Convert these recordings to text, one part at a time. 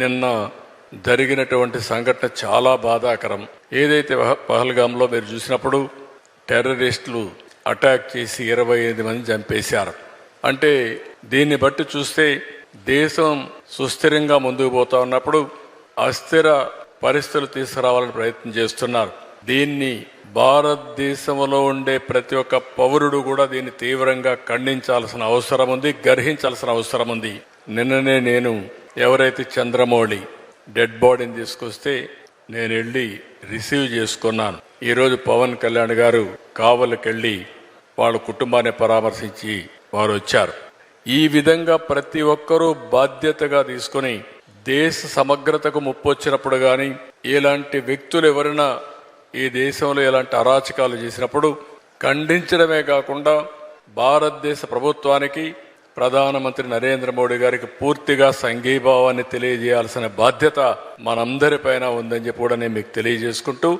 నిన్న జరిగినటువంటి సంఘటన చాలా బాధాకరం. ఏదైతే పహల్గాంలో మీరు చూసినప్పుడు టెర్రరిస్టులు అటాక్ చేసి 25 మంది చంపేశారు. అంటే దీన్ని బట్టి చూస్తే దేశం సుస్థిరంగా ముందుకు పోతా ఉన్నప్పుడు అస్థిర పరిస్థితులు తీసుకురావాలని ప్రయత్నం చేస్తున్నారు. దీన్ని భారతదేశంలో ఉండే ప్రతి ఒక్క పౌరుడు కూడా దీన్ని తీవ్రంగా ఖండించాల్సిన అవసరం ఉంది, గర్హించాల్సిన అవసరం ఉంది. నిన్ననే నేను ఎవరైతే చంద్రమౌళి డెడ్ బాడీని తీసుకొస్తే నేను వెళ్ళి రిసీవ్ చేసుకున్నాను. ఈరోజు పవన్ కళ్యాణ్ గారు కావలికెళ్ళి వాళ్ళ కుటుంబాన్ని పరామర్శించి వారు వచ్చారు. ఈ విధంగా ప్రతి ఒక్కరూ బాధ్యతగా తీసుకొని దేశ సమగ్రతకు ముప్పు వచ్చినప్పుడు కానీ ఇలాంటి వ్యక్తులు ఎవరైనా ఈ దేశంలో ఇలాంటి అరాచకాలు చేసినప్పుడు ఖండించడమే కాకుండా భారతదేశ ప్రభుత్వానికి ప్రధానమంత్రి నరేంద్ర మోడీ గారికి పూర్తిగా సంఘీభావాన్ని తెలియజేయాల్సిన బాధ్యత మనందరిపైన ఉందని చెప్పి కూడా నేను మీకు తెలియజేసుకుంటూ,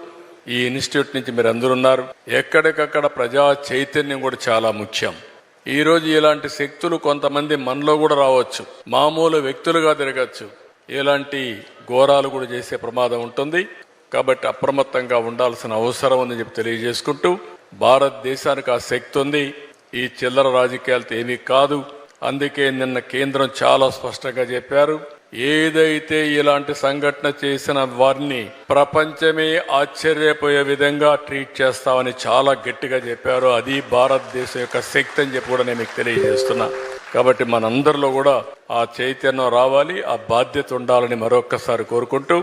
ఈ ఇన్స్టిట్యూట్ నుంచి మీరు అందరున్నారు. ఎక్కడికక్కడ ప్రజా చైతన్యం కూడా చాలా ముఖ్యం. ఈరోజు ఇలాంటి శక్తులు కొంతమంది మనలో కూడా రావచ్చు, మామూలు వ్యక్తులుగా తిరగచ్చు, ఇలాంటి ఘోరాలు కూడా చేసే ప్రమాదం ఉంటుంది. కాబట్టి అప్రమత్తంగా ఉండాల్సిన అవసరం ఉందని చెప్పి తెలియజేసుకుంటూ, భారతదేశానికి ఆ శక్తి ఉంది, ఈ చిల్లర రాజకీయాలతో ఏమీ కాదు. అందుకే నిన్న కేంద్రం చాలా స్పష్టంగా చెప్పారు, ఏదైతే ఇలాంటి సంఘటన చేసిన వారిని ప్రపంచమే ఆశ్చర్యపోయే విధంగా ట్రీట్ చేస్తామని చాలా గట్టిగా చెప్పారు. అది భారతదేశం యొక్క శక్తి అని చెప్పి కూడా నేను మీకు తెలియజేస్తున్నా. కాబట్టి మనందరిలో కూడా ఆ చైతన్యం రావాలి, ఆ బాధ్యత ఉండాలని మరొక్కసారి కోరుకుంటూ